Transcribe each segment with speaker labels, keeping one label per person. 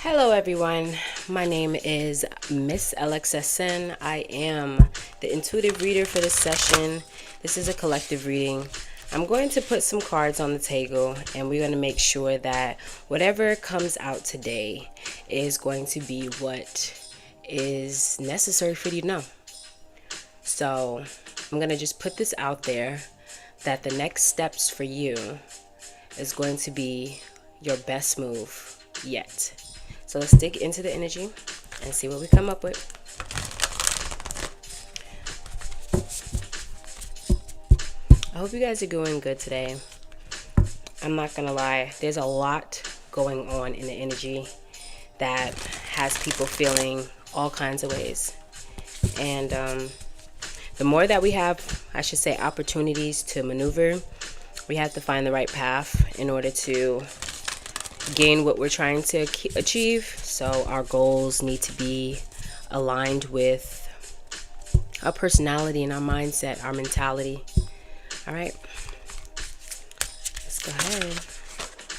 Speaker 1: Hello everyone, my name is mslxsn. I am the intuitive reader for this session. This is a collective reading. I'm going to put some cards on the table and we're going to make sure that whatever comes out today is going to be what is necessary for you to know. So I'm going to just put this out there that the next steps for you is going to be your best move yet. So let's dig into the energy and see what we come up with. I hope you guys are doing good today. I'm not gonna lie, there's a lot going on in the energy that has people feeling all kinds of ways. And the more that we have, I should say, opportunities to maneuver, we have to find the right path in order to gain what we're trying to achieve. So our goals need to be aligned with our personality and our mindset, our mentality. All right, let's go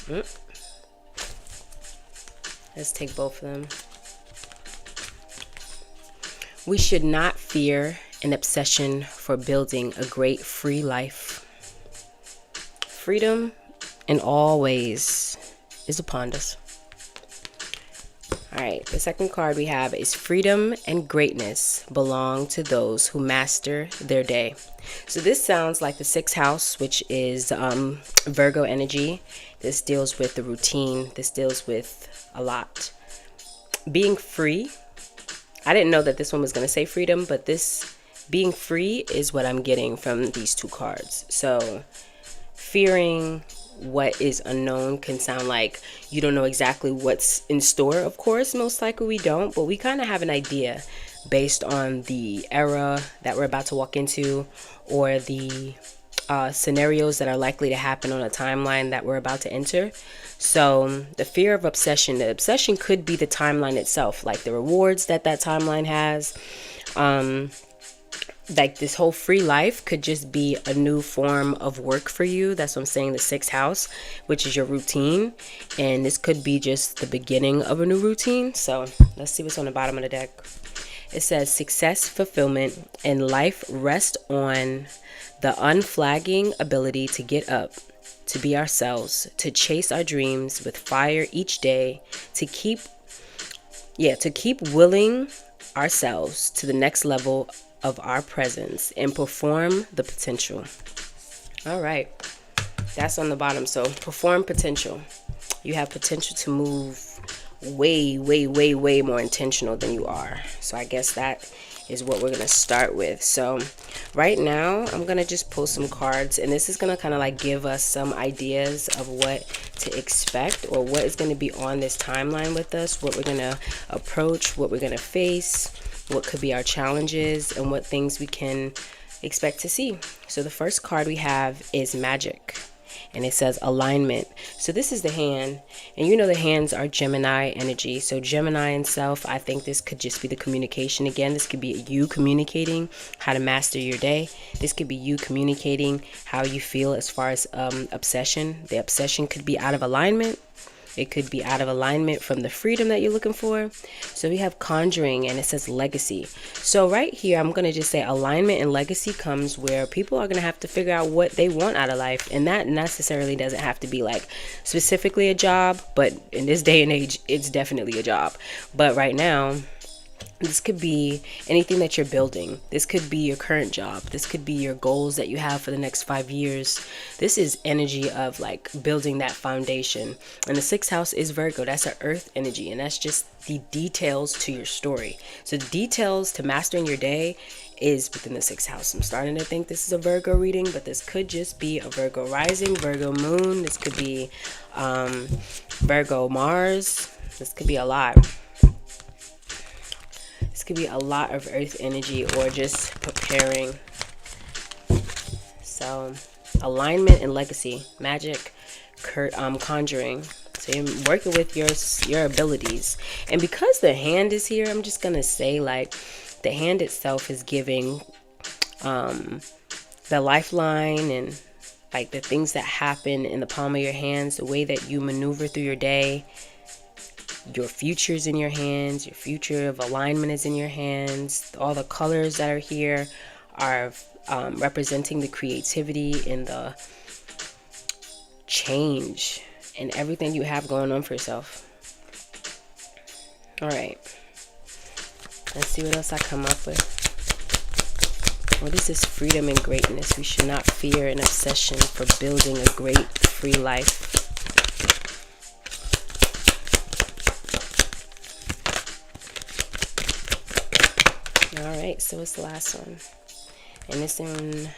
Speaker 1: ahead. Let's take both of them. We should not fear an obsession for building a great free life. Freedom in all ways is upon us. All right, the second card we have is freedom and greatness belong to those who master their day. So this sounds like the sixth house, which is Virgo energy. This deals with the routine. This deals with a lot. Being free. I didn't know that this one was going to say freedom, but this being free is what I'm getting from these two cards. So fearing what is unknown can sound like you don't know exactly what's in store. Of course, most likely we don't, but we kind of have an idea based on the era that we're about to walk into or the scenarios that are likely to happen on a timeline that we're about to enter. So the fear of obsession, the obsession could be the timeline itself, like the rewards that timeline has. Like this whole free life could just be a new form of work for you. That's what I'm saying, the sixth house, which is your routine. And this could be just the beginning of a new routine. So let's see what's on the bottom of the deck. It says success, fulfillment, and life rest on the unflagging ability to get up, to be ourselves, to chase our dreams with fire each day, to keep willing ourselves to the next level of our presence and perform the potential. All right, that's on the bottom. So perform potential. You have potential to move way more intentional than you are. So I guess that is what we're gonna start with. So right now I'm gonna just pull some cards, and this is gonna kind of like give us some ideas of what to expect or what is going to be on this timeline with us, what we're gonna approach, what we're gonna face, what could be our challenges, and what things we can expect to see. So the first card we have is magic, and it says alignment. So this is the hand, and you know the hands are Gemini energy. So Gemini in self, I think this could just be the communication again. This could be you communicating how to master your day. This could be you communicating how you feel as far as obsession. The obsession could be out of alignment. It could be out of alignment from the freedom that you're looking for. So we have conjuring, and it says legacy. So right here, I'm going to just say alignment and legacy comes where people are going to have to figure out what they want out of life. And that necessarily doesn't have to be like specifically a job, but in this day and age, it's definitely a job. But right now, this could be anything that you're building. This could be your current job. This could be your goals that you have for the next 5 years. This is energy of like building that foundation. And the sixth house is Virgo. That's an earth energy. And that's just the details to your story. So the details to mastering your day is within the sixth house. I'm starting to think this is a Virgo reading, but this could just be a Virgo rising, Virgo moon. This could be Virgo Mars. This could be a lot. This could be a lot of earth energy or just preparing. So alignment and legacy, magic, conjuring. So you're working with your abilities. And because the hand is here, I'm just gonna say like the hand itself is giving the lifeline and like the things that happen in the palm of your hands, the way that you maneuver through your day. your future's in your hands. Your future of alignment is in your hands. All the colors that are here are representing the creativity and the change and everything you have going on for yourself. All right, let's see what else I come up with. What is this? Freedom and greatness. We should not fear an obsession for building a great free life. All right, so it's the last one, and it's in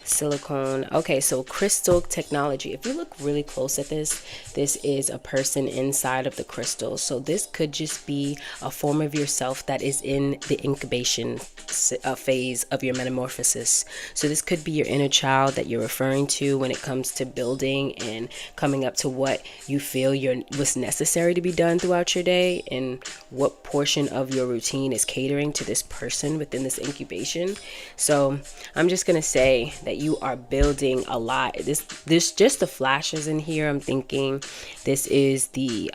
Speaker 1: silicone. Okay, so crystal technology. If you look really close at this is a person inside of the crystal. So this could just be a form of yourself that is in the incubation phase of your metamorphosis. So this could be your inner child that you're referring to when it comes to building and coming up to what you feel was necessary to be done throughout your day, and what portion of your routine is catering to this person within this incubation. So I'm just gonna say that you are building a lot. This just the flashes in here. I'm thinking this is the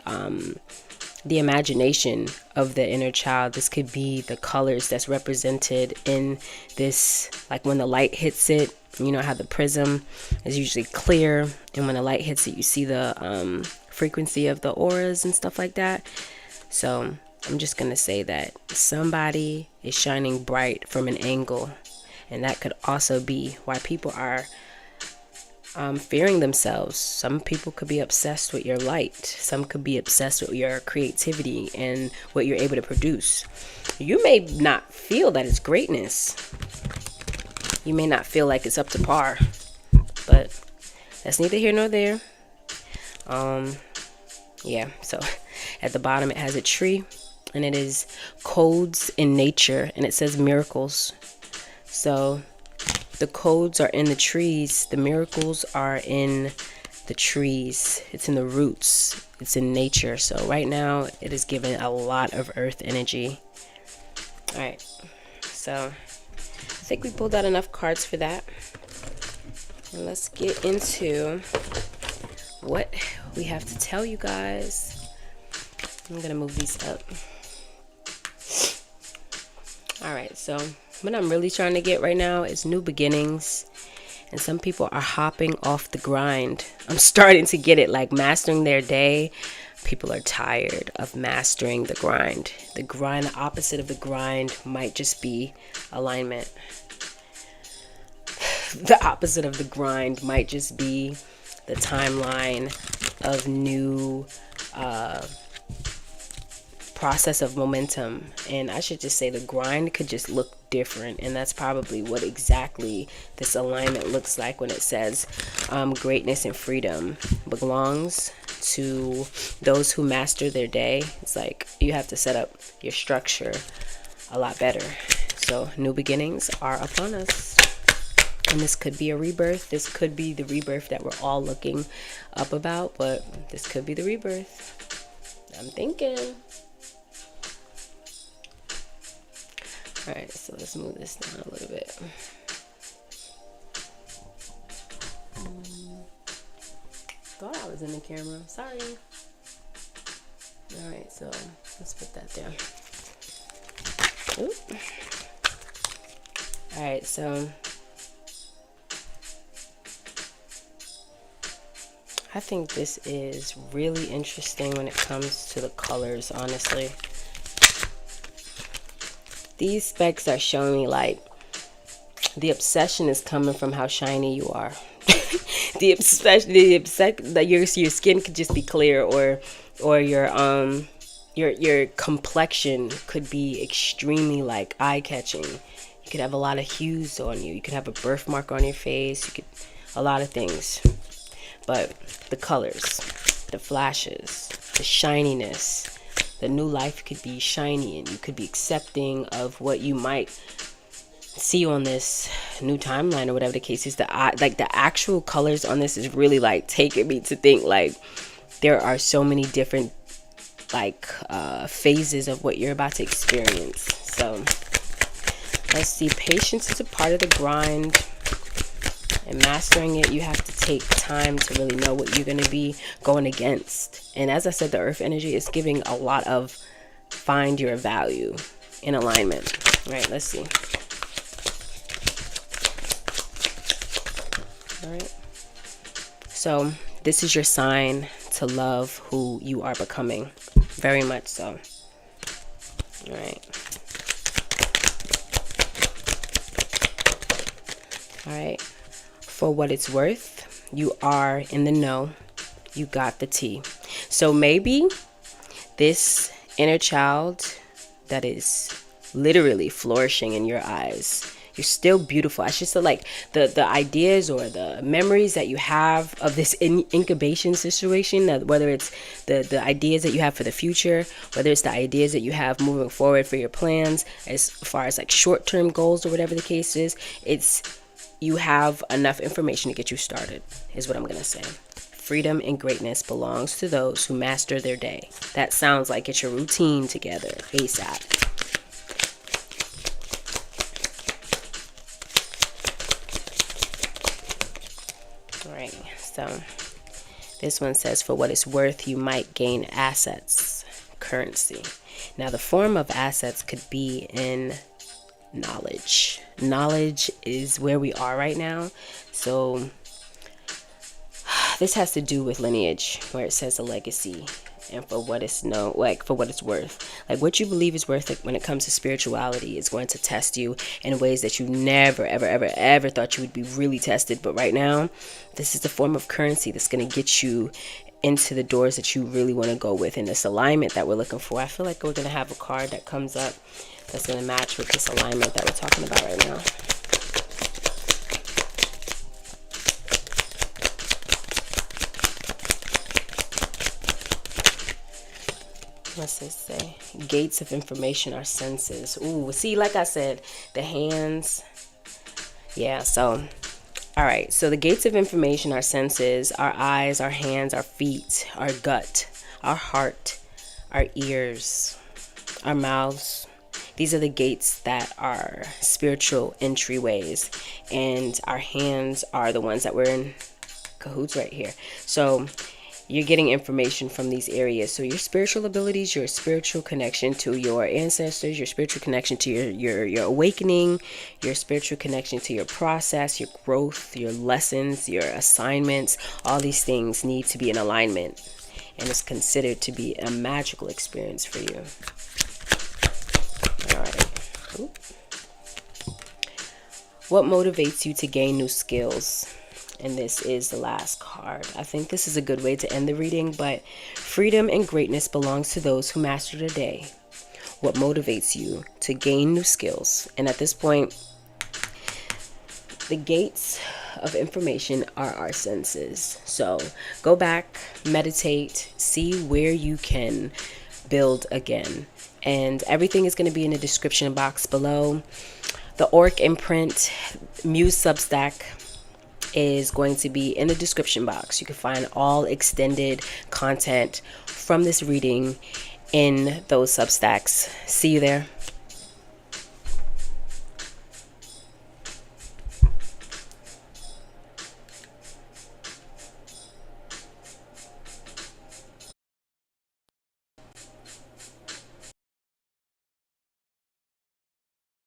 Speaker 1: imagination of the inner child. This could be the colors that's represented in this, like when the light hits it, you know how the prism is usually clear, and when the light hits it, you see the frequency of the auras and stuff like that. So I'm just gonna say that somebody is shining bright from an angle. And that could also be why people are fearing themselves. Some people could be obsessed with your light. Some could be obsessed with your creativity and what you're able to produce. You may not feel that it's greatness. You may not feel like it's up to par. But that's neither here nor there. Yeah, so at the bottom it has a tree. And it is codes in nature. And it says miracles. So the codes are in the trees. The miracles are in the trees. It's in the roots. It's in nature. So right now it is giving a lot of earth energy. All right. So I think we pulled out enough cards for that. And let's get into what we have to tell you guys. I'm going to move these up. All right. So what I'm really trying to get right now is new beginnings. And some people are hopping off the grind. I'm starting to get it, like mastering their day. People are tired of mastering the grind. The grind, the opposite of the grind might just be alignment. The opposite of the grind might just be the timeline of new process of momentum. And I should just say the grind could just look different, and that's probably what exactly this alignment looks like when it says greatness and freedom belongs to those who master their day. It's like you have to set up your structure a lot better. So new beginnings are upon us, and this could be a rebirth. This could be the rebirth that we're all looking up about, but this could be the rebirth, I'm thinking. All right, so let's move this down a little bit. Thought I was in the camera. Sorry. All right, so let's put that down. Oop. All right, so I think this is really interesting when it comes to the colors, honestly. These specs are showing me like the obsession is coming from how shiny you are. the obsession that your skin could just be clear, or your complexion could be extremely like eye-catching. You could have a lot of hues on you. You could have a birthmark on your face. You could a lot of things. But the colors, the flashes, the shininess. The new life could be shiny, and you could be accepting of what you might see on this new timeline, or whatever the case is. The actual colors on this is really like taking me to think like there are so many different like phases of what you're about to experience. So let's see. Patience is a part of the grind, And mastering it, you have to take time to really know what you're going to be going against. And as I said, the earth energy is giving a lot of find your value in alignment. All right, let's see. All right. So this is your sign to love who you are becoming. Very much so. All right. All right. For what it's worth, you are in the know. You got the tea. So maybe this inner child that is literally flourishing in your eyes, you're still beautiful. I should say, like, the ideas or the memories that you have of this incubation situation, whether it's the ideas that you have for the future, whether it's the ideas that you have moving forward for your plans, as far as like short-term goals or whatever the case is, you have enough information to get you started, is what I'm going to say. Freedom and greatness belongs to those who master their day. That sounds like get your routine together ASAP. All right, so this one says, for what it's worth, you might gain assets, currency. Now, the form of assets could be in knowledge. Knowledge is where we are right now. So this has to do with lineage, where it says a legacy, and for what it's known, like for what it's worth. Like what you believe is worth it when it comes to spirituality is going to test you in ways that you never, ever, ever, ever thought you would be really tested. But right now, this is the form of currency that's going to get you into the doors that you really want to go with in this alignment that we're looking for. I feel like we're going to have a card that comes up that's going to match with this alignment that we're talking about right now. What's this say? Gates of information are senses. Ooh, see, like I said, the hands. Yeah, so, all right. So the gates of information are senses, our eyes, our hands, our feet, our gut, our heart, our ears, our mouths. These are the gates that are spiritual entryways, and our hands are the ones that we're in cahoots right here. So you're getting information from these areas. So your spiritual abilities, your spiritual connection to your ancestors, your spiritual connection to your awakening, your spiritual connection to your process, your growth, your lessons, your assignments, all these things need to be in alignment, and it's considered to be a magical experience for you. All right. Ooh. What motivates you to gain new skills? And this is the last card. I think this is a good way to end the reading, but freedom and greatness belongs to those who master their day. What motivates you to gain new skills? And at this point, the gates of information are our senses. So go back, meditate, see where you can build again. And everything is going to be in the description box below. The Orc imprint, Muse Substack, is going to be in the description box. You can find all extended content from this reading in those Substacks. See you there.